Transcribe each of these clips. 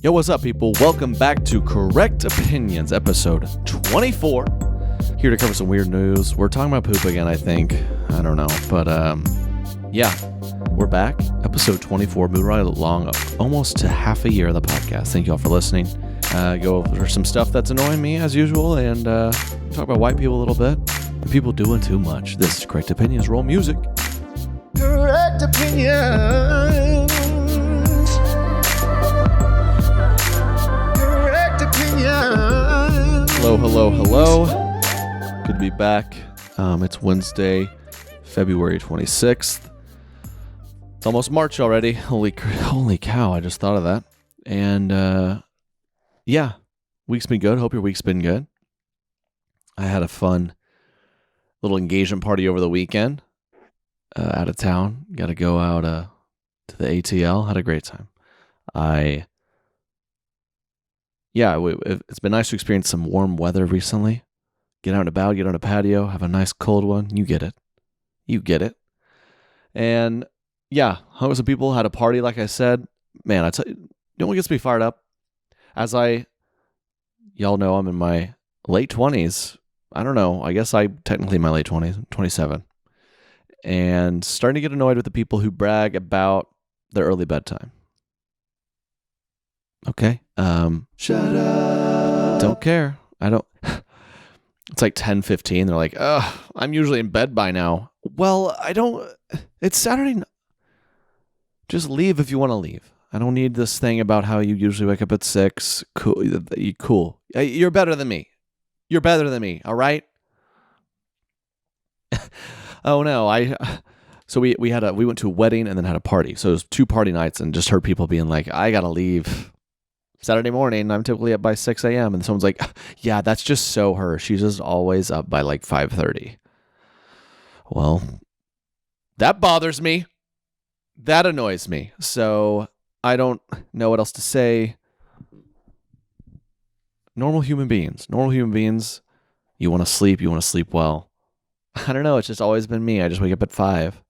Yo, what's up, people? Welcome back to Correct Opinions, episode 24. Here to cover some weird news. We're talking about poop again, I think. I don't know. But, yeah, we're back. Episode 24, moving right along almost to half a year of the podcast. Thank you all for listening. Go over some stuff that's annoying me, as usual, and talk about white people a little bit. And people doing too much. This is Correct Opinions. Roll music. Correct Opinions. Hello. Good to be back. It's Wednesday, February 26th. It's almost March already. Holy cow, I just thought of that. And, yeah, week's been good. Hope your week's been good. I had a fun little engagement party over the weekend out of town. Got to go out to the ATL. Had a great time. It's been nice to experience some warm weather recently. Get out and about, get on a patio, have a nice cold one. You get it. And yeah, hung with some people, had a party, like I said. Man, I tell you know what gets me fired up? Y'all know I'm in my late 20s. I don't know. I guess I'm technically in my late 20s. I'm 27. And starting to get annoyed with the people who brag about their early bedtime. Okay. Shut up. Don't care. I don't. It's like 10:15. They're like, I'm usually in bed by now. Well, I don't. It's Saturday. Just leave if you want to leave. I don't need this thing about how you usually wake up at 6. Cool. You're better than me. All right. Oh no. So we went to a wedding and then had a party. So it was 2 party nights and just heard people being like, I gotta leave. Saturday morning, I'm typically up by 6 a.m. And someone's like, yeah, that's just so her. She's just always up by like 5:30. Well, that bothers me. That annoys me. So I don't know what else to say. Normal human beings, you want to sleep well. I don't know. It's just always been me. I just wake up at 5.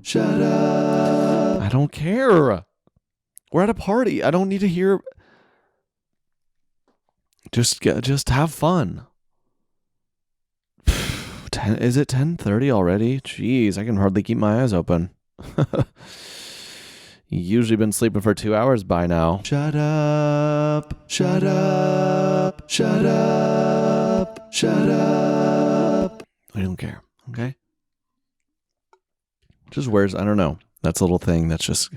Shut up. I don't care. We're at a party. I don't need to hear. Just have fun. Is it 10:30 already? Jeez, I can hardly keep my eyes open. Usually been sleeping for 2 hours by now. Shut up. I don't care. Okay. Just wears. I don't know. That's a little thing that's just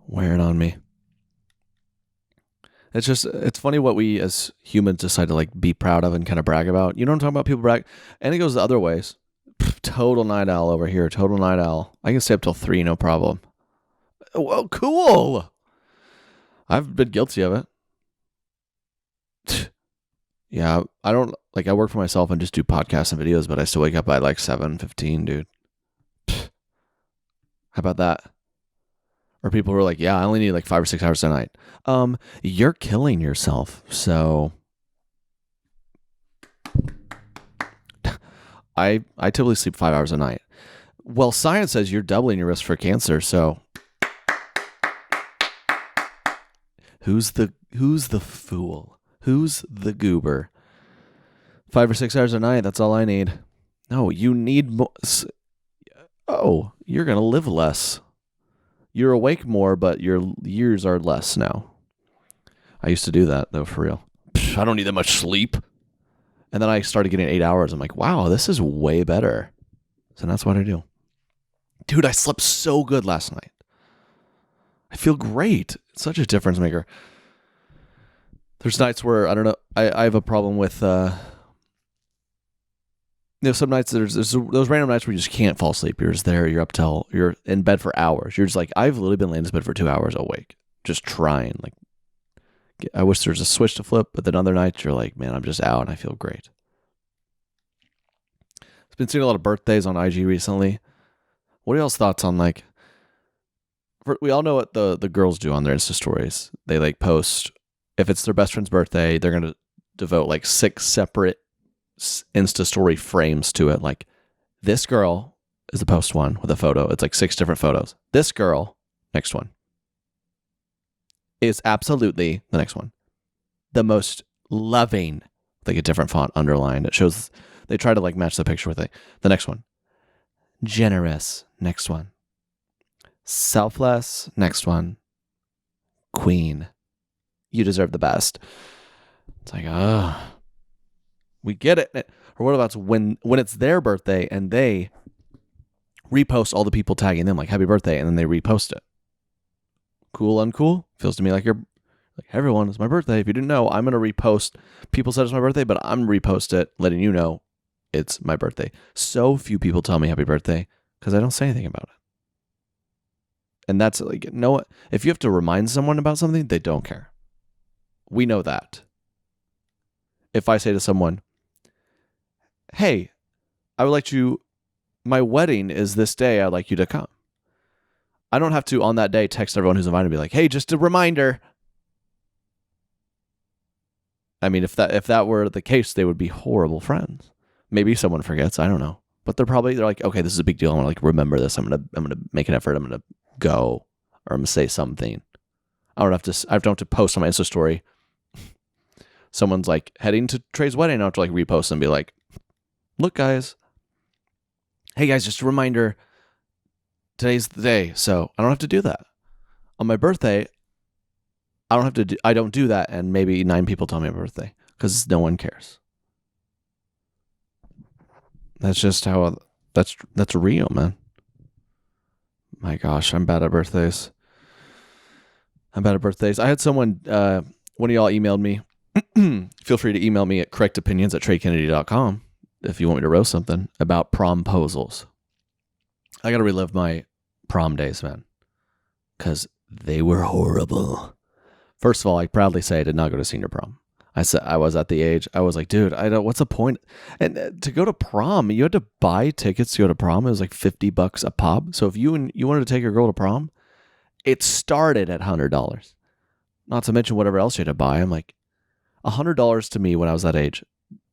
wearing on me. It's funny what we as humans decide to like be proud of and kind of brag about. You know what I'm talking about? People brag. And it goes the other ways. Total night owl over here. Total night owl. I can stay up till 3, no problem. Well, cool. I've been guilty of it. Yeah, I work for myself and just do podcasts and videos, but I still wake up by like 7:15, dude. How about that? Or people who are like, yeah, I only need like 5 or 6 hours a night. You're killing yourself. So I typically sleep 5 hours a night. Well, science says you're doubling your risk for cancer. So who's the fool? Who's the goober? 5 or 6 hours a night. That's all I need. No, you need more. Oh, you're going to live less. You're awake more, but your years are less now. I used to do that, though, for real. I don't need that much sleep. And then I started getting 8 hours. I'm like, wow, this is way better. So that's what I do. Dude, I slept so good last night. I feel great. It's such a difference maker. There's nights where, I don't know, I have a problem with... some nights there's those random nights where you just can't fall asleep. You're just there. You're up till you're in bed for hours. You're just like, I've literally been laying in bed for 2 hours awake, just trying. Like, I wish there's a switch to flip. But then other nights you're like, man, I'm just out and I feel great. I've been seeing a lot of birthdays on IG recently. What are y'all's thoughts on like? We all know what the girls do on their Insta stories. They like post if it's their best friend's birthday, they're gonna devote like 6 separate Insta story frames to it. Like, this girl is the post one with a photo. It's like 6 different photos. This girl, next one. is absolutely the next one. The most loving, like a different font underlined. It shows, they try to like match the picture with it. The next one. Generous. Next one. Selfless. Next one. Queen. You deserve the best. It's like, we get it. Or what about when it's their birthday and they repost all the people tagging them like happy birthday and then they repost it. Cool, uncool? Feels to me like you're like, everyone, it's my birthday. If you didn't know, I'm going to repost. People said it's my birthday, but I'm going to repost it, letting you know it's my birthday. So few people tell me happy birthday because I don't say anything about it. And that's like, no, if you have to remind someone about something, they don't care. We know that. If I say to someone, hey, I would like you, my wedding is this day, I'd like you to come. I don't have to, on that day, text everyone who's invited and be like, hey, just a reminder. I mean, if that were the case, they would be horrible friends. Maybe someone forgets, I don't know. But they're like, okay, this is a big deal. I want to like remember this. I'm gonna make an effort. I'm gonna go, or I'm gonna say something. I don't have to post on my Insta story. Someone's like heading to Trey's wedding. I don't have to like repost and be like, look, guys. Hey guys, just a reminder. Today's the day, so I don't have to do that. On my birthday, I don't do that, and maybe 9 people tell me my birthday because no one cares. That's just how that's real, man. My gosh, I'm bad at birthdays. I had someone, one of y'all emailed me. Feel free to email me at correctopinions@treykennedy.com if you want me to roast something about promposals. I got to relive my prom days, man, because they were horrible. First of all, I proudly say I did not go to senior prom. I said I was at the age, I was like, dude, what's the point? And to go to prom, you had to buy tickets to go to prom. It was like $50 a pop. So if you wanted to take your girl to prom, it started at $100. Not to mention whatever else you had to buy. I'm like, $100 to me when I was that age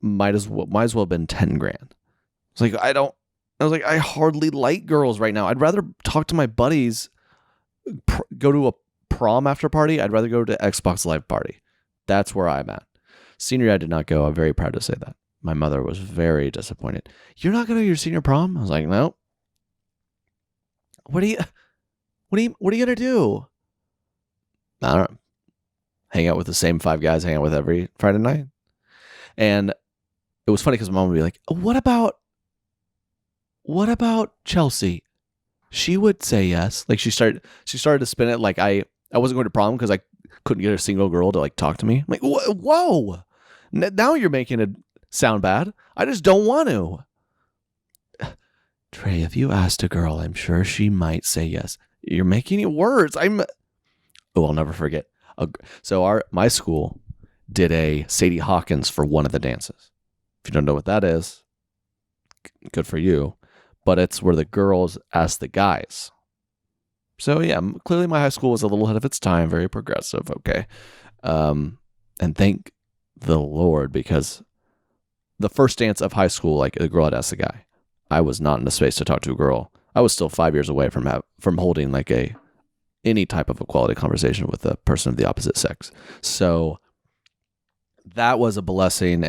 might as well have been 10 grand. It's like, I hardly like girls right now. I'd rather talk to my buddies, go to a prom after party. I'd rather go to Xbox Live party. That's where I'm at. Senior year, I did not go. I'm very proud to say that. My mother was very disappointed. You're not going to your senior prom? I was like, no. What are you going to do? I don't know. Hang out with the same 5 guys, hang out with every Friday night. And it was funny because my mom would be like, what about Chelsea? She would say yes. Like she started to spin it like I wasn't going to prom because I couldn't get a single girl to like talk to me. I'm like, whoa. Now you're making it sound bad. I just don't want to. Trey, if you asked a girl, I'm sure she might say yes. You're making it worse. I'll never forget. So my school did a Sadie Hawkins for one of the dances. If you don't know what that is, good for you. But it's where the girls ask the guys. So yeah, clearly my high school was a little ahead of its time, very progressive. Okay. And thank the Lord, because the first dance of high school, like a girl had asked the guy. I was not in the space to talk to a girl. I was still 5 years away from holding like any type of a quality conversation with a person of the opposite sex. So that was a blessing.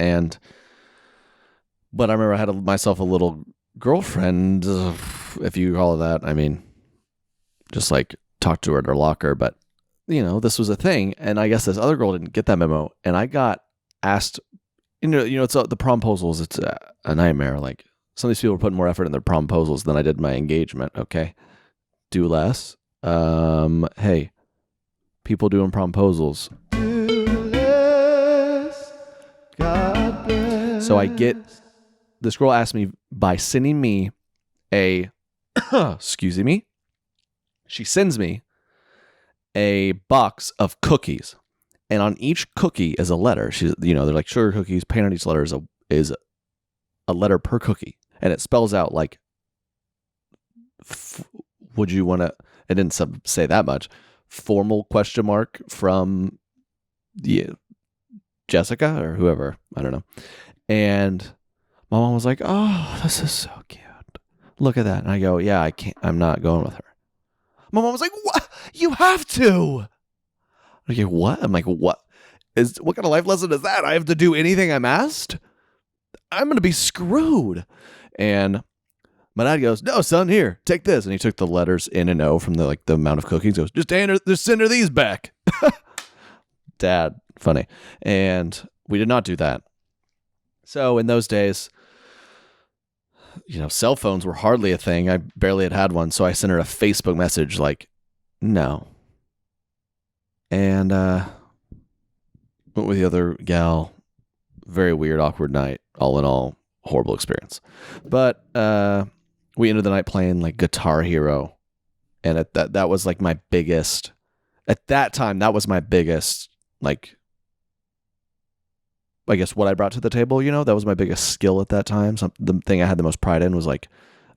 But I remember I had myself a little girlfriend, if you call it that. I mean, just like talk to her at her locker, but this was a thing. And I guess this other girl didn't get that memo. And I got asked, it's the promposals. It's a nightmare. Like some of these people are putting more effort in their promposals than I did my engagement. Okay. Do less. Hey, people doing promposals. Do less, God bless. So I get, this girl asked me by sending me excuse me. She sends me a box of cookies, and on each cookie is a letter. They're like sugar cookies. Paint on each letter is a letter per cookie, and it spells out like, would you want to? It didn't say that much. Formal question mark from Jessica or whoever. I don't know. And my mom was like, "Oh, this is so cute. Look at that." And I go, "Yeah, I can't. I'm not going with her." My mom was like, "What? You have to." Okay, what? I'm like, what kind of life lesson is that? I have to do anything I'm asked? I'm going to be screwed. And my dad goes, no, son, here, take this. And he took the letters N and O from the amount of cookies. He goes, just send her these back. Dad, funny. And we did not do that. So in those days, cell phones were hardly a thing. I barely had one. So I sent her a Facebook message like, no. And went with the other gal. Very weird, awkward night. All in all, horrible experience. But we ended the night playing like Guitar Hero. And that was like my biggest, at that time, that was my biggest, like, I guess what I brought to the table, that was my biggest skill at that time. The thing I had the most pride in was like,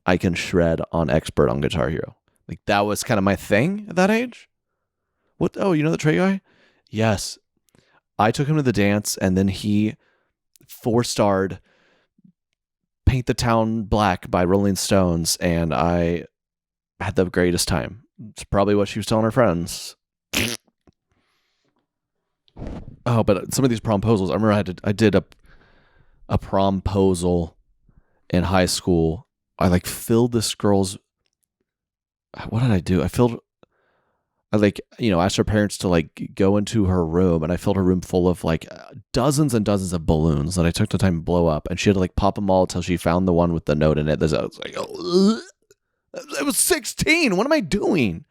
I can shred on expert on Guitar Hero. Like that was kind of my thing at that age. What? Oh, the Trey guy? Yes. I took him to the dance and then he 4-starred Paint the Town Black by Rolling Stones. And I had the greatest time. It's probably what she was telling her friends. Oh, but some of these promposals, I remember I did a promposal in high school. I like filled this girl's, what did I do? I asked her parents to like go into her room, and I filled her room full of like dozens and dozens of balloons that I took the time to blow up, and she had to like pop them all until she found the one with the note in it. I was like, oh, I was 16. What am I doing?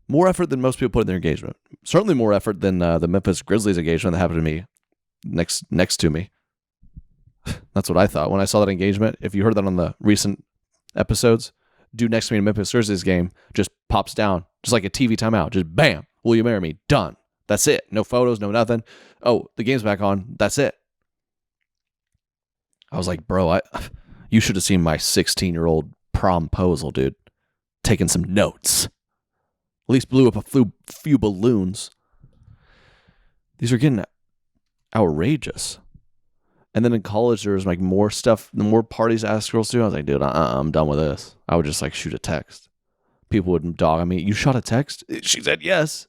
More effort than most people put in their engagement. Certainly more effort than the Memphis Grizzlies engagement that happened to me next to me. That's what I thought when I saw that engagement. If you heard that on the recent episodes, dude next to me in Memphis Grizzlies game just pops down, just like a TV timeout. Just bam, will you marry me? Done. That's it. No photos, no nothing. Oh, the game's back on. That's it. I was like, bro, you should have seen my 16-year-old promposal, dude. Taking some notes. At least blew up a few balloons. These are getting outrageous. And then in college, there was like more stuff, the more parties I asked girls to do. I was like, dude, I'm done with this. I would just like shoot a text. People would dog on me. You shot a text? She said, yes.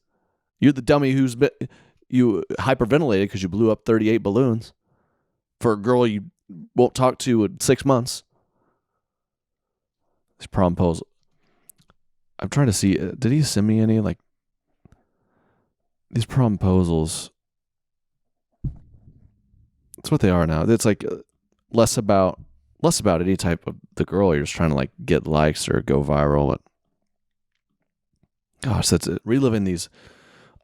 You're the dummy you hyperventilated because you blew up 38 balloons for a girl you won't talk to in 6 months. This promposal. I'm trying to see, did he send me any, like, these promposals? That's what they are now. It's like less about any type of the girl. You're just trying to, like, get likes or go viral. Gosh, that's it. Reliving these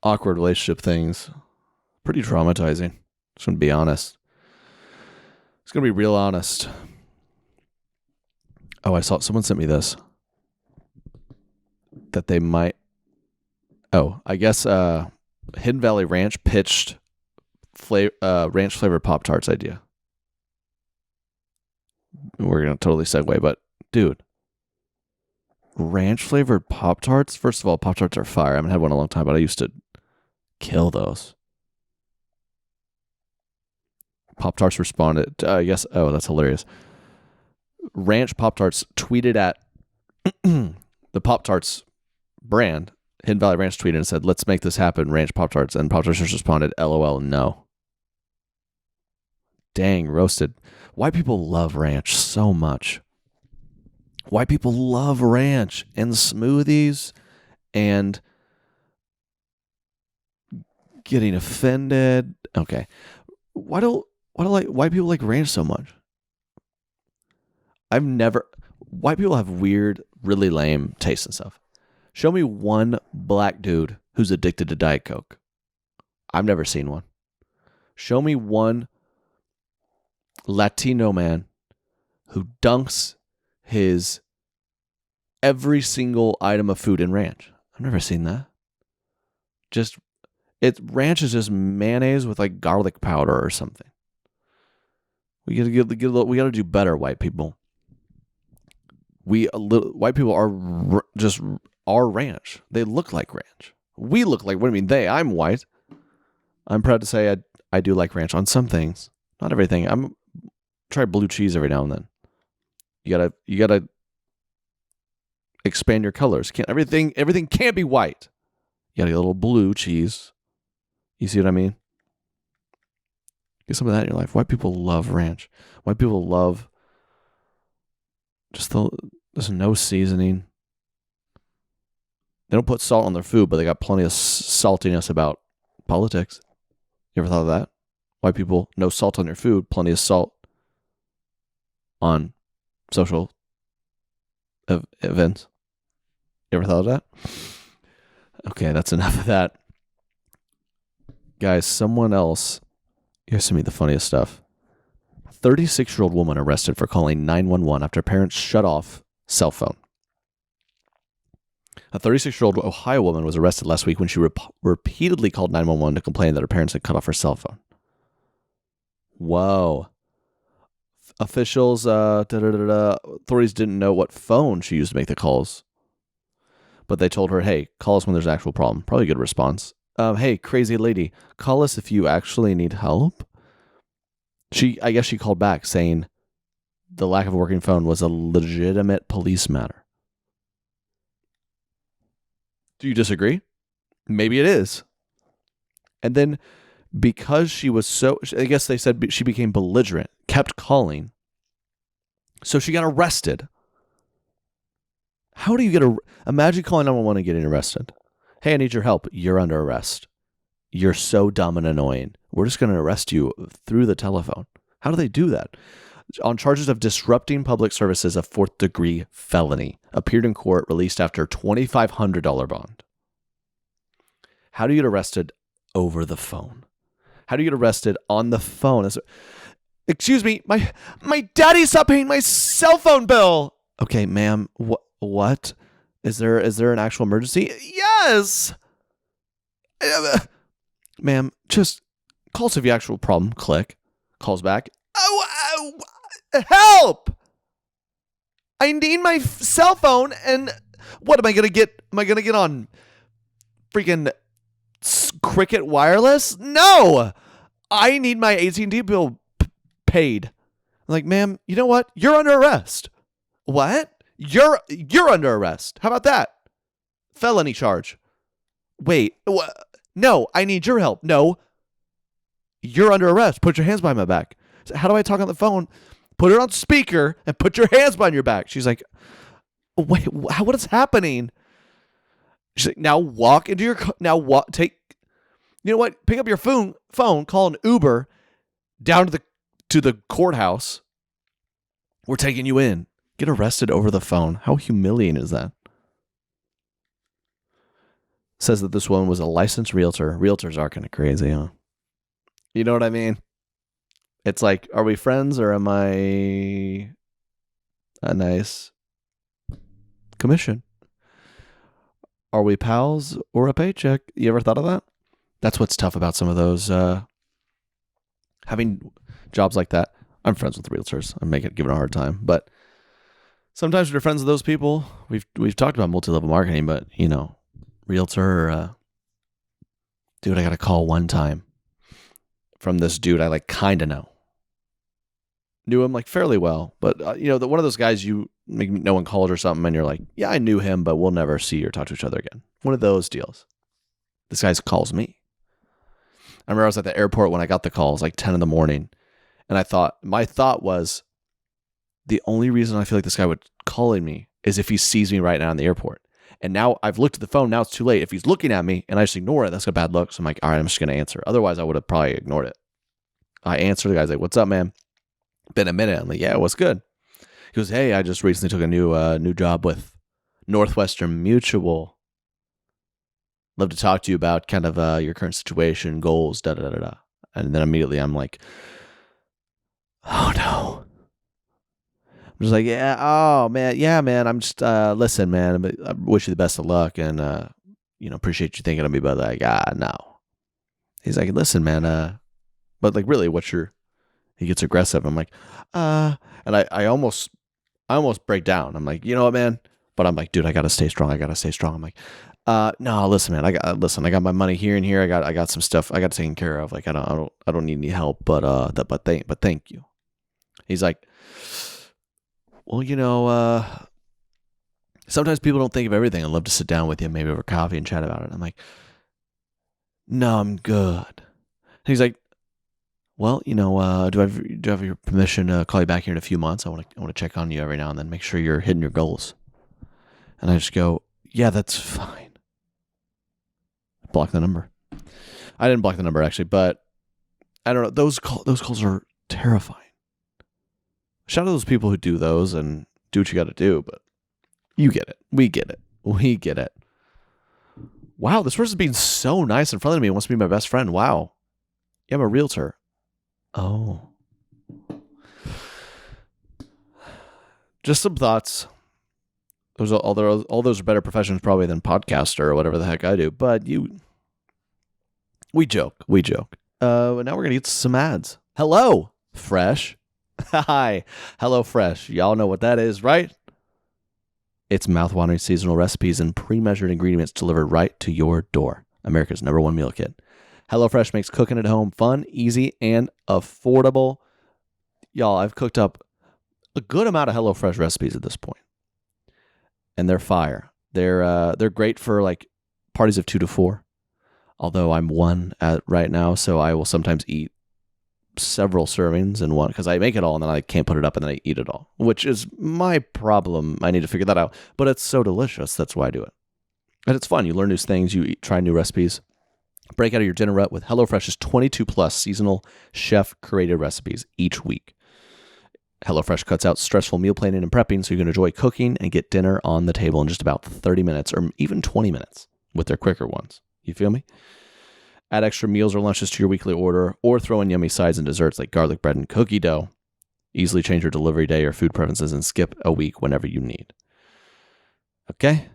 awkward relationship things. Pretty traumatizing. Just going to be honest. It's going to be real honest. Oh, I saw, someone sent me this. That they might. Oh, I guess Hidden Valley Ranch pitched ranch flavored Pop-Tarts idea. We're going to totally segue, but dude, ranch flavored Pop-Tarts? First of all, Pop-Tarts are fire. I haven't had one in a long time, but I used to kill those. Pop-Tarts responded, yes, oh, that's hilarious. Ranch Pop-Tarts tweeted at the Pop-Tarts brand, Hidden Valley Ranch, tweeted and said, let's make this happen, Ranch Pop-Tarts. And Pop-Tarts just responded, LOL, no. Dang, roasted. White people love ranch so much. White people love ranch and smoothies and getting offended. Okay. Why do white people like ranch so much? White people have weird, really lame taste and stuff. Show me one black dude who's addicted to Diet Coke. I've never seen one. Show me one Latino man who dunks his every single item of food in ranch. I've never seen that. Ranch is just mayonnaise with like garlic powder or something. We gotta do better, white people. White people are ranch. They look like ranch. We look like, what do you mean they? I'm white. I'm proud to say I do like ranch on some things. Not everything. Try blue cheese every now and then. You gotta expand your colors. Everything can't be white. You gotta get a little blue cheese. You see what I mean? Get some of that in your life. White people love ranch. White people love there's no seasoning. They don't put salt on their food, but they got plenty of saltiness about politics. You ever thought of that? White people, no salt on their food, plenty of salt on social events. You ever thought of that? Okay, that's enough of that. Guys, someone else, here's to me the funniest stuff. 36-year-old woman arrested for calling 911 after parents shut off cell phone. A 36-year-old Ohio woman was arrested last week when she repeatedly called 911 to complain that her parents had cut off her cell phone. Whoa. Officials, authorities didn't know what phone she used to make the calls. But they told her, hey, call us when there's an actual problem. Probably a good response. Hey, crazy lady, call us if you actually need help. I guess she called back saying the lack of a working phone was a legitimate police matter. Do you disagree? Maybe it is. And then because she was I guess they said she became belligerent, kept calling. So she got arrested. How do you imagine calling 911 and getting arrested? Hey, I need your help. You're under arrest. You're so dumb and annoying. We're just going to arrest you through the telephone. How do they do that? On charges of disrupting public services, a 4th-degree felony. Appeared in court, released after $2,500 bond. How do you get arrested over the phone? How do you get arrested on the phone? Excuse me, my daddy stopped paying my cell phone bill. Okay, ma'am, what? Is there an actual emergency? Yes. Ma'am, just calls if you actual problem. Click. Calls back. Oh, help! I need my cell phone, and what am I gonna get? Am I gonna get on freaking Cricket Wireless? No, I need my AT&T bill paid. I'm like, ma'am, you know what? You're under arrest. What? You're under arrest. How about that? Felony charge. Wait, no, I need your help. No, you're under arrest. Put your hands behind my back. So how do I talk on the phone? Put it on speaker and put your hands behind your back. She's like, wait, what is happening? She's like, now walk into your car. Now you know what? Pick up your phone, call an Uber down to the courthouse. We're taking you in. Get arrested over the phone. How humiliating is that? Says that this woman was a licensed realtor. Realtors are kind of crazy, huh? You know what I mean? It's like, are we friends or am I a nice commission? Are we pals or a paycheck? You ever thought of that? That's what's tough about some of those, having jobs like that. I'm friends with realtors. I'm giving a hard time, but sometimes when you're friends with those people, we've talked about multi-level marketing, but realtor, dude, I got a call one time from this dude I kind of know. Knew him fairly well, but one of those guys you make no one called or something and you're like, yeah, I knew him, but we'll never see or talk to each other again. One of those deals. This guy calls me. I remember I was at the airport when I got the call. It was 10 in the morning. And my thought was, the only reason I feel like this guy would calling me is if he sees me right now in the airport. And now I've looked at the phone. Now it's too late. If he's looking at me and I just ignore it, that's a bad look. So I'm like, all right, I'm just going to answer. Otherwise, I would have probably ignored it. I answer. The guy's like, what's up, man? Been a minute. I'm like, yeah, what's good? He goes, hey, I just recently took a new job with Northwestern Mutual. Love to talk to you about kind of your current situation, goals, da-da-da-da. And then immediately I'm like, oh, no. I'm just like, yeah, oh, man. Yeah, man. I'm just, listen, man, I wish you the best of luck and, appreciate you thinking of me, but no. He's like, listen, man, but really, he gets aggressive. I'm like, and I almost break down. I'm like, you know what, man? But I'm like, dude, I got to stay strong. I'm like, no, listen, man, I got my money here and here. I got some stuff I got taken care of. I don't need any help, but thank you. He's like, well, sometimes people don't think of everything. I'd love to sit down with you, maybe over coffee and chat about it. I'm like, No, I'm good. And he's like, well, do I have your permission to call you back here in a few months? I want to check on you every now and then, make sure you're hitting your goals. And I just go, yeah, that's fine. Block the number. I didn't block the number actually, but I don't know. Those calls are terrifying. Shout out to those people who do those and do what you got to do, but you get it. We get it. We get it. Wow, this person's being so nice in front of me and wants to be my best friend. Wow. Yeah, I'm a realtor. Oh. Just some thoughts. All those are better professions probably than podcaster or whatever the heck I do. But we joke. Now we're going to get some ads. Hello, Fresh. Hi. Hello, Fresh. Y'all know what that is, right? It's mouth-watering seasonal recipes and pre-measured ingredients delivered right to your door. America's #1 meal kit. HelloFresh makes cooking at home fun, easy, and affordable. Y'all, I've cooked up a good amount of HelloFresh recipes at this point. And they're fire. They're great for like parties of 2 to 4. Although I'm one right now, so I will sometimes eat several servings in one because I make it all and then I can't put it up and then I eat it all, which is my problem. I need to figure that out. But it's so delicious. That's why I do it. And it's fun. You learn new things. You try new recipes. Break out of your dinner rut with HelloFresh's 22 plus seasonal chef-created recipes each week. HelloFresh cuts out stressful meal planning and prepping so you can enjoy cooking and get dinner on the table in just about 30 minutes or even 20 minutes with their quicker ones. You feel me? Add extra meals or lunches to your weekly order or throw in yummy sides and desserts like garlic bread and cookie dough. Easily change your delivery day or food preferences and skip a week whenever you need. Okay?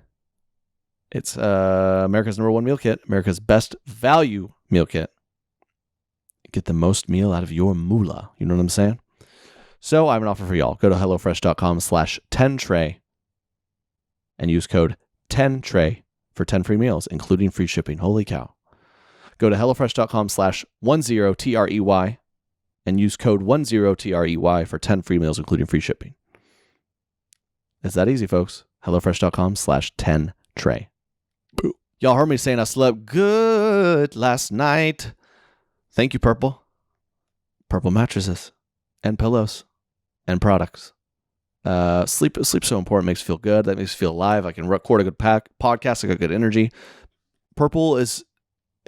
It's America's #1 meal kit, America's best value meal kit. Get the most meal out of your moolah. You know what I'm saying? So I have an offer for y'all. Go to HelloFresh.com/10Trey and use code 10Trey for 10 free meals, including free shipping. Holy cow. Go to HelloFresh.com/10Trey and use code 10Trey for 10 free meals, including free shipping. It's that easy, folks. HelloFresh.com/10Trey. Y'all heard me saying I slept good last night. Thank you, Purple. Purple mattresses and pillows and products. Sleep's so important. It makes you feel good. That makes you feel alive. I can record a good podcast. I got good energy. Purple it's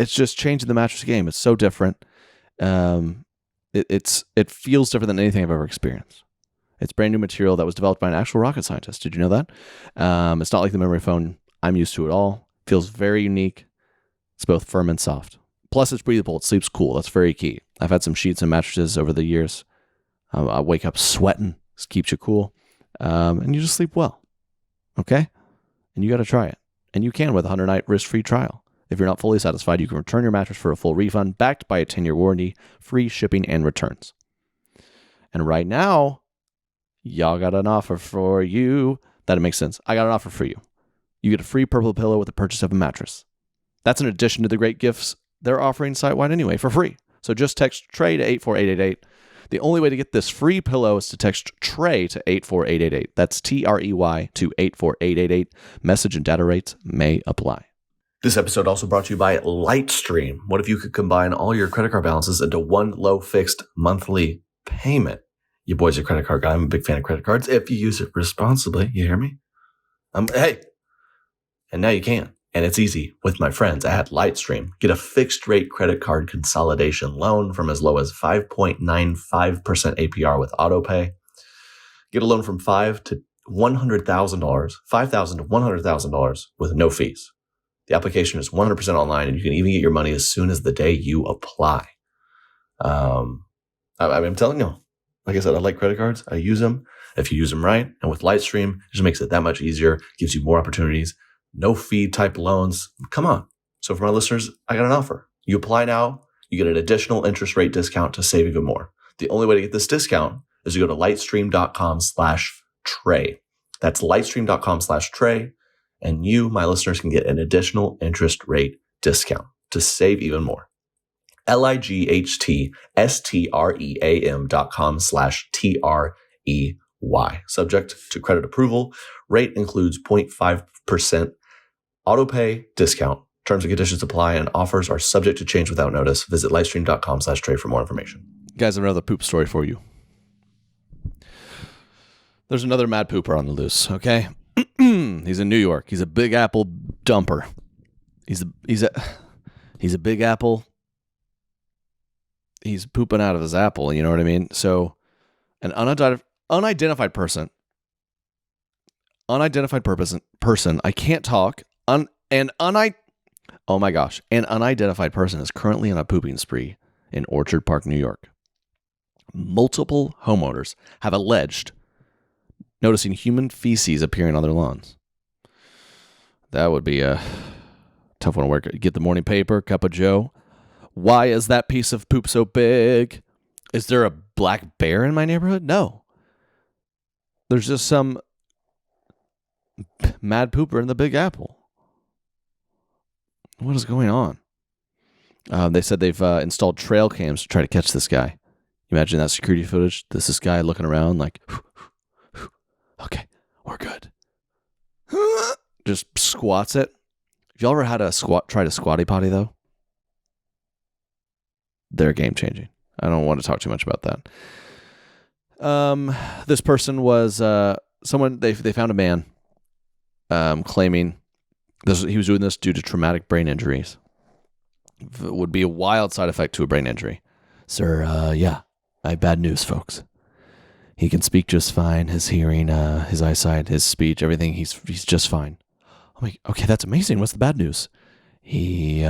just changing the mattress game. It's so different. It feels different than anything I've ever experienced. It's brand new material that was developed by an actual rocket scientist. Did you know that? It's not like the memory foam I'm used to at all. Feels very unique. It's both firm and soft. Plus, it's breathable. It sleeps cool. That's very key. I've had some sheets and mattresses over the years. I wake up sweating. This keeps you cool. And you just sleep well. Okay? And you got to try it. And you can with a 100-night risk-free trial. If you're not fully satisfied, you can return your mattress for a full refund, backed by a 10-year warranty, free shipping and returns. And right now, y'all got an offer for you. That makes sense. I got an offer for you. You get a free purple pillow with the purchase of a mattress. That's in addition to the great gifts they're offering site-wide anyway for free. So just text Trey to 84888. The only way to get this free pillow is to text Trey to 84888. That's TREY to 84888. Message and data rates may apply. This episode also brought to you by Lightstream. What if you could combine all your credit card balances into one low fixed monthly payment? Your boy's a credit card guy. I'm a big fan of credit cards. If you use it responsibly, you hear me? Hey, and now you can. And it's easy with my friends at Lightstream. Get a fixed rate credit card consolidation loan from as low as 5.95% APR with autopay. Get a loan from $5,000 to $100,000, $5,000 to $100,000 with no fees. The application is 100% online, and you can even get your money as soon as the day you apply. I'm telling you, like I said, I like credit cards. I use them. If you use them right, and with Lightstream, it just makes it that much easier, gives you more opportunities, no fee type loans. Come on. So for my listeners, I got an offer. You apply now, you get an additional interest rate discount to save even more. The only way to get this discount is to go to lightstream.com/Trey. That's lightstream.com/Trey. And you, my listeners, can get an additional interest rate discount to save even more. lightstream.com/TREY. Subject to credit approval. Rate includes 0.5% autopay discount Terms and conditions apply, and offers are subject to change without notice. Visit livestream.com/Trey for more information. Guys, I have another poop story for you. There's another mad pooper on the loose, okay? He's in New York. He's a Big Apple dumper. He's a Big Apple. He's pooping out of his apple, you know what I mean? So an unidentified person, I can't talk, an unidentified person is currently on a pooping spree in Orchard Park, New York. Multiple homeowners have alleged noticing human feces appearing on their lawns. That would be a tough one to work. Get the morning paper, cup of joe. Why is that piece of poop so big? Is there a black bear in my neighborhood? No. There's just some mad pooper in the Big Apple. What is going on? They said they've installed trail cams to try to catch this guy. Imagine that security footage. This guy looking around like, okay, we're good. Just squats it. Have y'all ever had tried a squatty potty though? They're game changing. I don't want to talk too much about that. This person was someone they found a man claiming he was doing this due to traumatic brain injuries. It would be a wild side effect to a brain injury. Sir, yeah, I have bad news, folks. He can speak just fine. His hearing, his eyesight, his speech, everything, he's just fine. I'm like, okay, that's amazing. What's the bad news? He's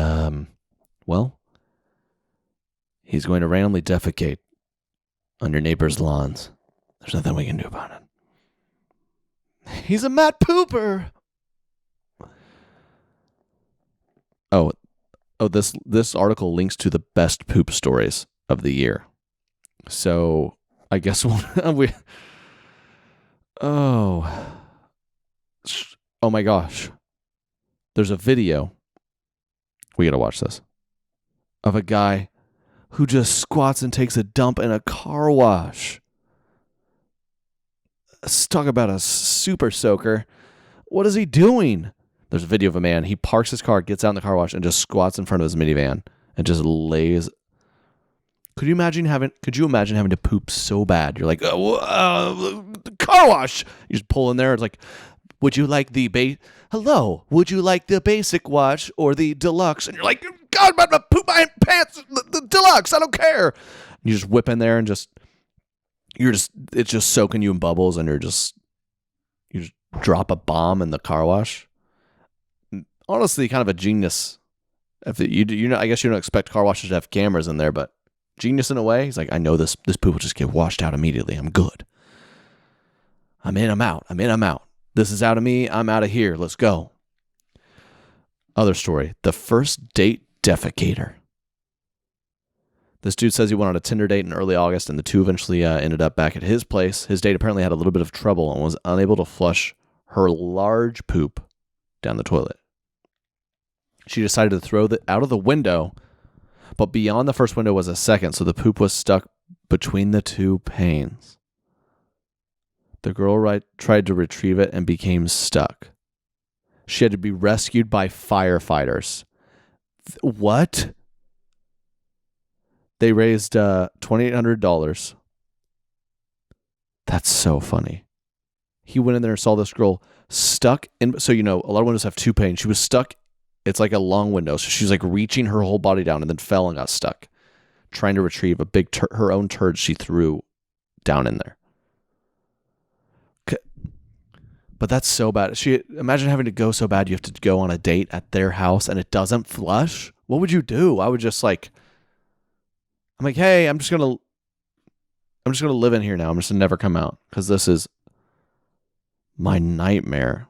going to randomly defecate on your neighbor's lawns. There's nothing we can do about it. He's a mad pooper. Oh, this article links to the best poop stories of the year. So I guess oh my gosh. There's a video. We got to watch this. Of a guy who just squats and takes a dump in a car wash. Let's talk about a super soaker. What is he doing? There's a video of a man. He parks his car, gets out in the car wash, and just squats in front of his minivan and just lays. Could you imagine having to poop so bad? You're like, car wash. You just pull in there. It's like, would you like the would you like the basic wash or the deluxe? And you're like, God, I'm about to poop my pants. The deluxe. I don't care. And you just whip in there and it's just soaking you in bubbles, and you just drop a bomb in the car wash. Honestly, kind of a genius. I guess you don't expect car washes to have cameras in there, but genius in a way. He's like, I know this poop will just get washed out immediately. I'm good. I'm in, I'm out. I'm in, I'm out. This is out of me. I'm out of here. Let's go. Other story. The first date defecator. This dude says he went on a Tinder date in early August, and the two eventually ended up back at his place. His date apparently had a little bit of trouble and was unable to flush her large poop down the toilet. She decided to throw it out of the window, but beyond the first window was a second, so the poop was stuck between the two panes. The girl tried to retrieve it and became stuck. She had to be rescued by firefighters. What? They raised $2,800. That's so funny. He went in there and saw this girl stuck in. So, a lot of windows have two panes. She was stuck. It's like a long window. So she's like reaching her whole body down and then fell and got stuck, trying to retrieve a big her own turd she threw down in there. But that's so bad. Imagine having to go so bad you have to go on a date at their house and it doesn't flush. What would you do? I would just I'm like, hey, I'm just gonna live in here now. I'm just gonna never come out because this is my nightmare.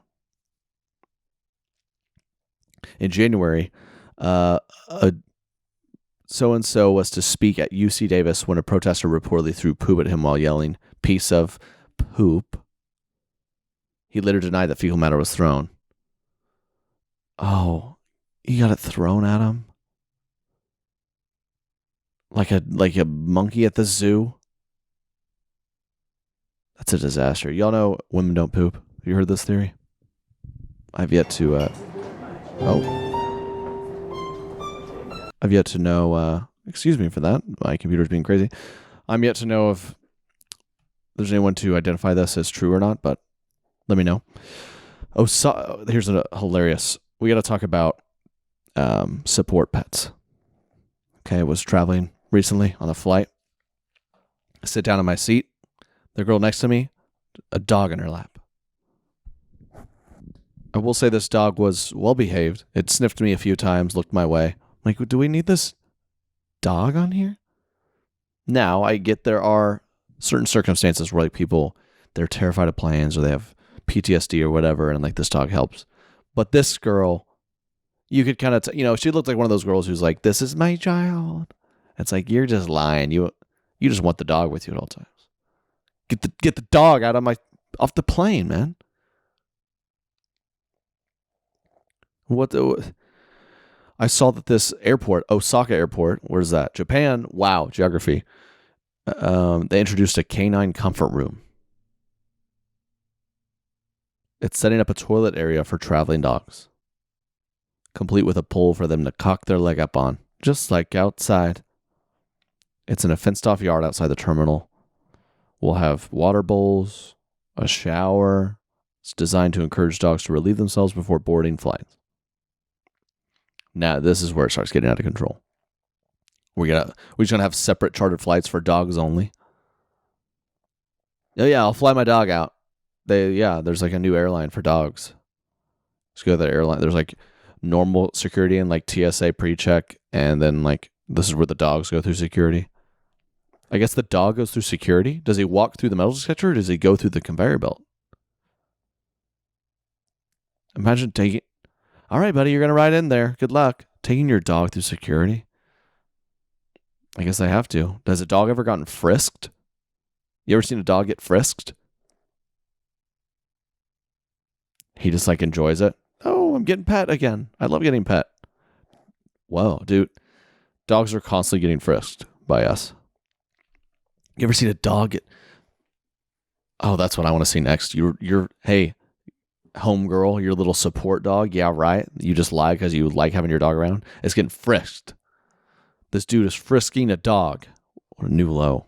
In January, so-and-so was to speak at UC Davis when a protester reportedly threw poop at him while yelling, "Piece of poop." He later denied that fecal matter was thrown. Oh, he got it thrown at him? Like a monkey at the zoo? That's a disaster. Y'all know women don't poop. Have you heard this theory? I've yet to... I've yet to know, excuse me for that. My computer's being crazy. I'm yet to know if there's anyone to identify this as true or not, but let me know. Here's a hilarious. We got to talk about support pets. Okay, I was traveling recently on a flight. I sit down in my seat. The girl next to me, a dog in her lap. I will say this dog was well behaved. It sniffed me a few times, looked my way. I'm like, do we need this dog on here? Now, I get there are certain circumstances where like people, they're terrified of planes or they have PTSD or whatever, and like this dog helps. But this girl, you could kind of, she looked like one of those girls who's like, this is my child. It's like, you're just lying. You just want the dog with you at all times. Get the dog off the plane, man. I saw that this airport, Osaka Airport, where's that? Japan. Wow, geography. They introduced a canine comfort room. It's setting up a toilet area for traveling dogs, complete with a pole for them to cock their leg up on, just like outside. It's in a fenced-off yard outside the terminal. We'll have water bowls, a shower. It's designed to encourage dogs to relieve themselves before boarding flights. Now, this is where it starts getting out of control. We're just gonna have separate chartered flights for dogs only. Oh yeah, I'll fly my dog out. There's like a new airline for dogs. Just go to the airline. There's like normal security and like TSA pre-check, and then like this is where the dogs go through security. I guess the dog goes through security. Does he walk through the metal detector or does he go through the conveyor belt? Imagine taking... All right, buddy, you're going to ride in there. Good luck. Taking your dog through security? I guess I have to. Has a dog ever gotten frisked? You ever seen a dog get frisked? He just like enjoys it. Oh, I'm getting pet again. I love getting pet. Whoa, dude. Dogs are constantly getting frisked by us. You ever seen a dog get... Oh, that's what I want to see next. Hey, homegirl, your little support dog. Yeah, right. You just lie because you like having your dog around. It's getting frisked. This dude is frisking a dog. What a new low.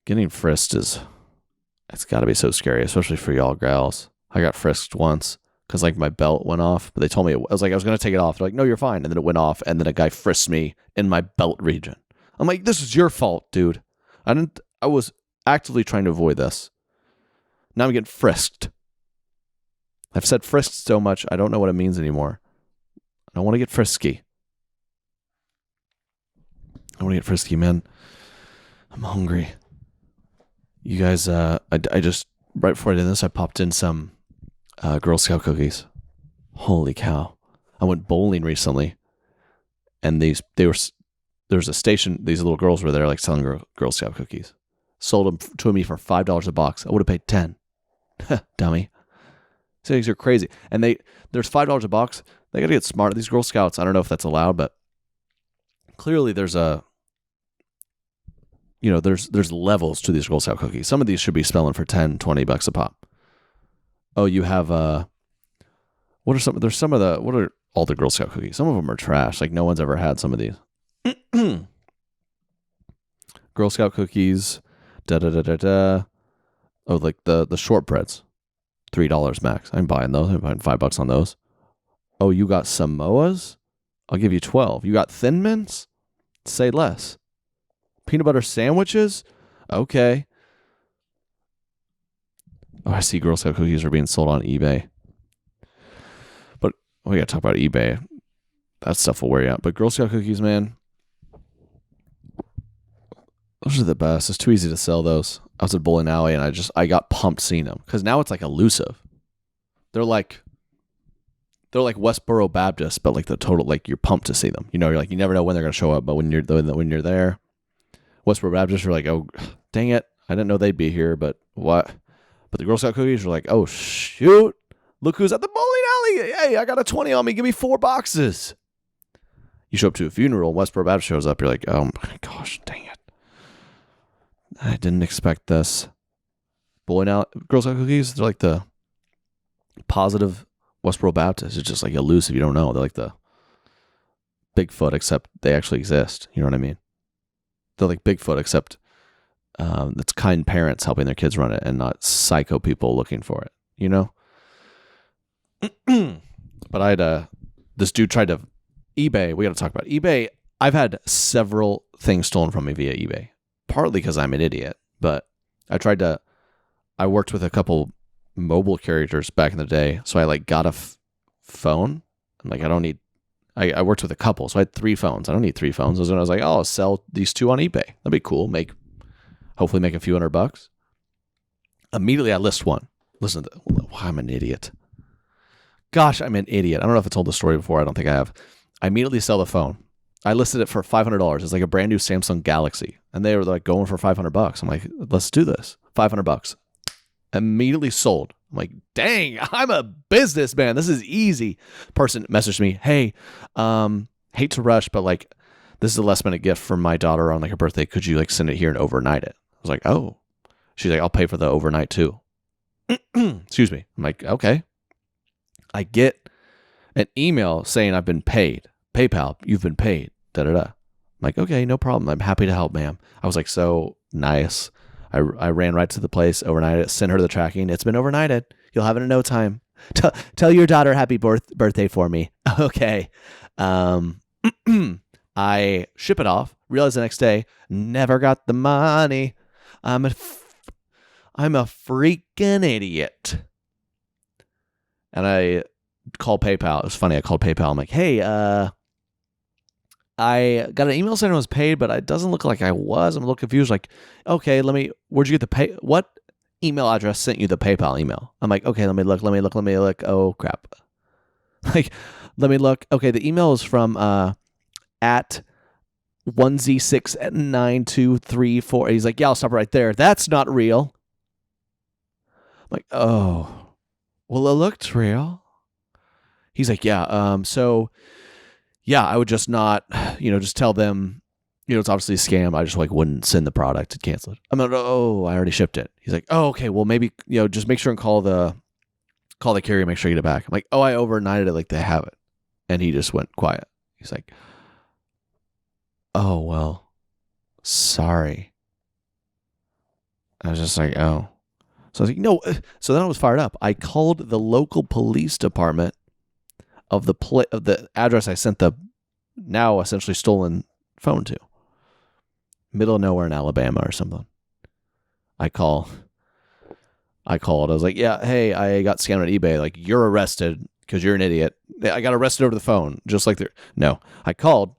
Getting frisked it's got to be so scary, especially for y'all gals. I got frisked once because like my belt went off, but they told me, I was going to take it off. They're like, no, you're fine. And then it went off, and then a guy frisked me in my belt region. I'm like, this is your fault, dude. I was actively trying to avoid this. Now I'm getting frisked. I've said frisked so much, I don't know what it means anymore. I don't want to get frisky. I want to get frisky, man. I'm hungry. You guys, I just, right before I did this, I popped in some Girl Scout cookies. Holy cow. I went bowling recently, and there was a station, these little girls were there like selling Girl Scout cookies. Sold them to me for $5 a box. I would have paid 10. Dummy. These are crazy. And there's $5 a box. They got to get smart. These Girl Scouts, I don't know if that's allowed, but clearly there's there's levels to these Girl Scout cookies. Some of these should be selling for 10, 20 bucks a pop. Oh, you have, what are all the Girl Scout cookies? Some of them are trash. Like no one's ever had some of these. Girl Scout cookies, Oh, like the shortbreads, $3 max. I'm buying those. I'm buying $5 on those. Oh, you got Samoas? I'll give you 12. You got Thin Mints? Say less. Peanut butter sandwiches? Okay. Oh, I see Girl Scout cookies are being sold on eBay. But we gotta talk about eBay. That stuff will wear you out. But Girl Scout cookies, man, those are the best. It's too easy to sell those. I was at bowling alley and I got pumped seeing them because now it's like elusive. They're like Westboro Baptist, but like the total, like you're pumped to see them. You're like, you never know when they're going to show up, but when you're there, Westboro Baptist, you're like, oh, dang it. I didn't know they'd be here, but what? But the Girl Scout cookies are like, oh, shoot. Look who's at the bowling alley. Hey, I got a 20 on me. Give me 4 boxes. You show up to a funeral, Westboro Baptist shows up. You're like, oh my gosh, dang it. I didn't expect this. Bowling out Girl Scout cookies, they're like the positive Westboro Baptist. It's just like elusive. You don't know. They're like Bigfoot, except they actually exist. You know what I mean? They're like Bigfoot, except it's kind parents helping their kids run it and not psycho people looking for it, you know? But I had this dude tried to eBay. We got to talk about eBay. I've had several things stolen from me via eBay, partly because I'm an idiot, but I worked with a couple mobile carriers back in the day. So I like got a phone. I'm like, I worked with a couple. So I had 3 phones. I don't need 3 phones. And I was like, oh, I'll sell these 2 on eBay. That'd be cool. Hopefully make a few $100. Immediately I list one. Listen to that. I'm an idiot. Gosh, I'm an idiot. I don't know if I told the story before. I don't think I have. I immediately sell the phone. I listed it for $500. It's like a brand new Samsung Galaxy. And they were like going for $500. I'm like, let's do this. $500. Immediately sold. I'm like, dang, I'm a businessman. This is easy. Person messaged me, hey, hate to rush, but like, this is a last minute gift from my daughter on like her birthday. Could you like send it here and overnight it? I was like, oh. She's like, I'll pay for the overnight too. Excuse me. I'm like, okay. I get an email saying I've been paid. PayPal, you've been paid. Da-da-da. I'm like, okay, no problem. I'm happy to help, ma'am. I was like, so nice. I ran right to the place, overnighted it, sent her the tracking. It's been overnighted. You'll have it in no time. Tell your daughter happy birthday for me. Okay. I ship it off. Realize the next day, never got the money. I'm a freaking idiot. And I called PayPal. It was funny. I called PayPal. I'm like, hey, I got an email saying I was paid, but it doesn't look like I was. I'm a little confused. Like, okay, where'd you get the what email address sent you the PayPal email? I'm like, okay, let me look. Oh, crap. Like, let me look. Okay, the email is from at 1Z69234. He's like, yeah, I'll stop right there. That's not real. I'm like, oh, well, it looked real. He's like, yeah, so yeah, I would just not, just tell them, it's obviously a scam. I just like wouldn't send the product and cancel it. I'm like, oh, I already shipped it. He's like, oh, okay, well maybe, just make sure and call the carrier, make sure you get it back. I'm like, oh, I overnighted it, like they have it. And he just went quiet. He's like, oh, well, sorry. I was just like, oh. So I was like, no. So then I was fired up. I called the local police department of the address I sent the now essentially stolen phone to. Middle of nowhere in Alabama or something. I called. I was like, yeah, hey, I got scammed on eBay. Like, you're arrested because you're an idiot. I got arrested over the phone, just like no. I called.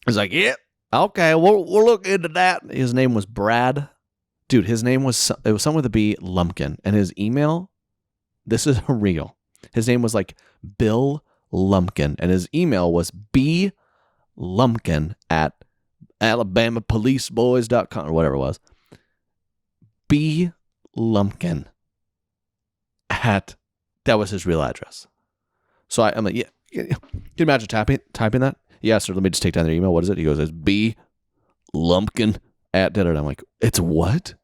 I was like, yeah, okay, we'll look into that. His name was Brad. Dude, his name was something with a B, Lumpkin. And his email, this is real. His name was like Bill Lumpkin. And his email was blumpkin@alabamapoliceboys.com or whatever it was. B Lumpkin that was his real address. So I'm like, yeah, can you imagine typing that? Yeah, sir, let me just take down their email. What is it? He goes, it's B Lumpkin at da. I'm like, it's what?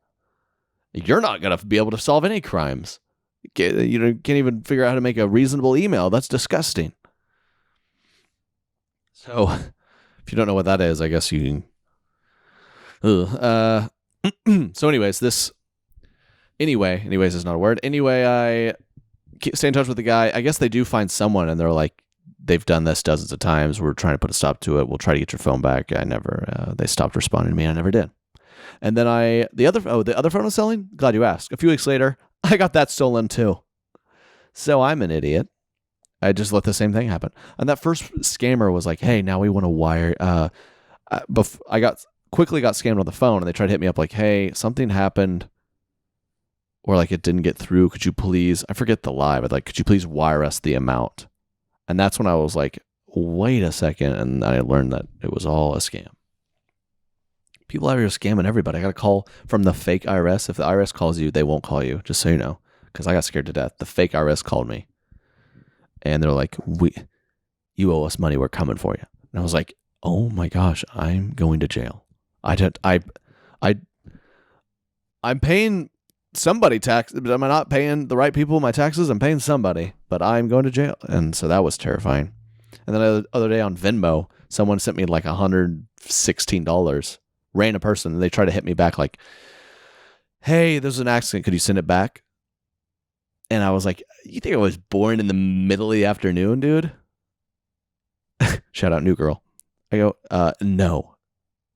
You're not going to be able to solve any crimes. You can't even figure out how to make a reasonable email. That's disgusting. So if you don't know what that is, I guess you can. So anyways is not a word. Anyway, I stay in touch with the guy. I guess they do find someone and they're like, they've done this dozens of times. We're trying to put a stop to it. We'll try to get your phone back. They stopped responding to me. I never did. And then the other phone I was selling, glad you asked. A few weeks later, I got that stolen too. So I'm an idiot. I just let the same thing happen. And that first scammer was like, hey, now we want to wire. I quickly got scammed on the phone and they tried to hit me up like, hey, something happened or like it didn't get through. Could you please, I forget the lie, but like, could you please wire us the amount? And that's when I was like, wait a second. And I learned that it was all a scam. People out here scamming everybody. I got a call from the fake IRS. If the IRS calls you, they won't call you, just so you know, because I got scared to death. The fake IRS called me. And they're like, you owe us money. We're coming for you. And I was like, oh my gosh, I'm going to jail. I'm paying somebody tax. Am I not paying the right people my taxes? I'm paying somebody, but I'm going to jail. And so that was terrifying. And then the other day on Venmo, someone sent me like $116. Random person, and they tried to hit me back like, hey, there's an accident. Could you send it back? And I was like, you think I was born in the middle of the afternoon, dude? Shout out, new girl. I go, no.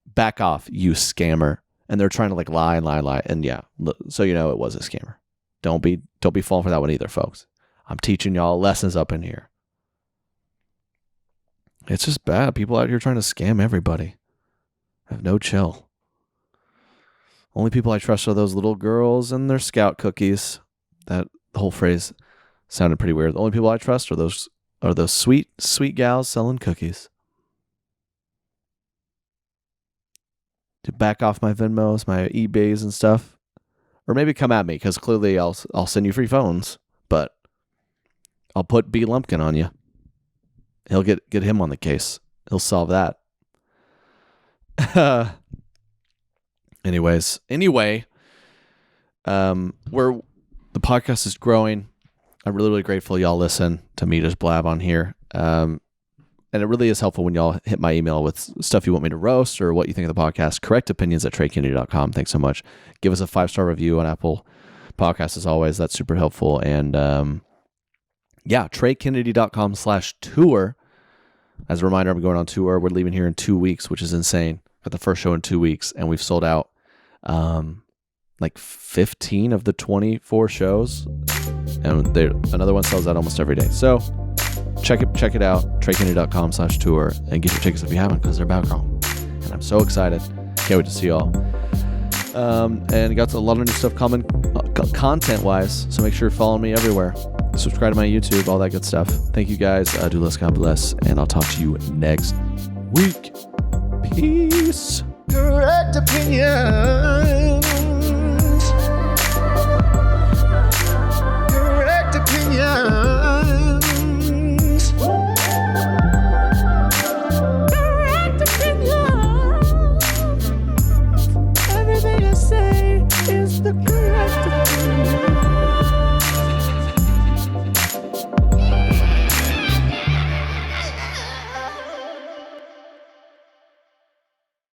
Back off, you scammer. And they're trying to like lie. And yeah, so you know it was a scammer. Don't be falling for that one either, folks. I'm teaching y'all lessons up in here. It's just bad. People out here trying to scam everybody. Have no chill. Only people I trust are those little girls and their Scout cookies. That whole phrase sounded pretty weird. The only people I trust are those sweet gals selling cookies. To back off my Venmos, my eBays and stuff. Or maybe come at me, because clearly I'll send you free phones, but I'll put B. Lumpkin on you. He'll get him on the case. He'll solve that. Anyway, the podcast is growing. I'm really, really grateful y'all listen to me just blab on here. And it really is helpful when y'all hit my email with stuff you want me to roast or what you think of the podcast. correctopinions@treykennedy.com. Thanks so much. Give us a 5-star review on Apple Podcasts as always. That's super helpful. And treykennedy.com/tour. As a reminder, I'm going on tour. We're leaving here in 2 weeks, which is insane. Got the first show in 2 weeks, and we've sold out like 15 of the 24 shows. And another one sells out almost every day. So check it out, treykennedy.com/tour, and get your tickets if you haven't, because they're about gone. And I'm so excited. Can't wait to see y'all. And got a lot of new stuff coming content-wise, so make sure you're following me everywhere. Subscribe to my YouTube, all that good stuff. Thank you guys. Do less, God bless, and I'll talk to you next week. Peace. Correct opinion.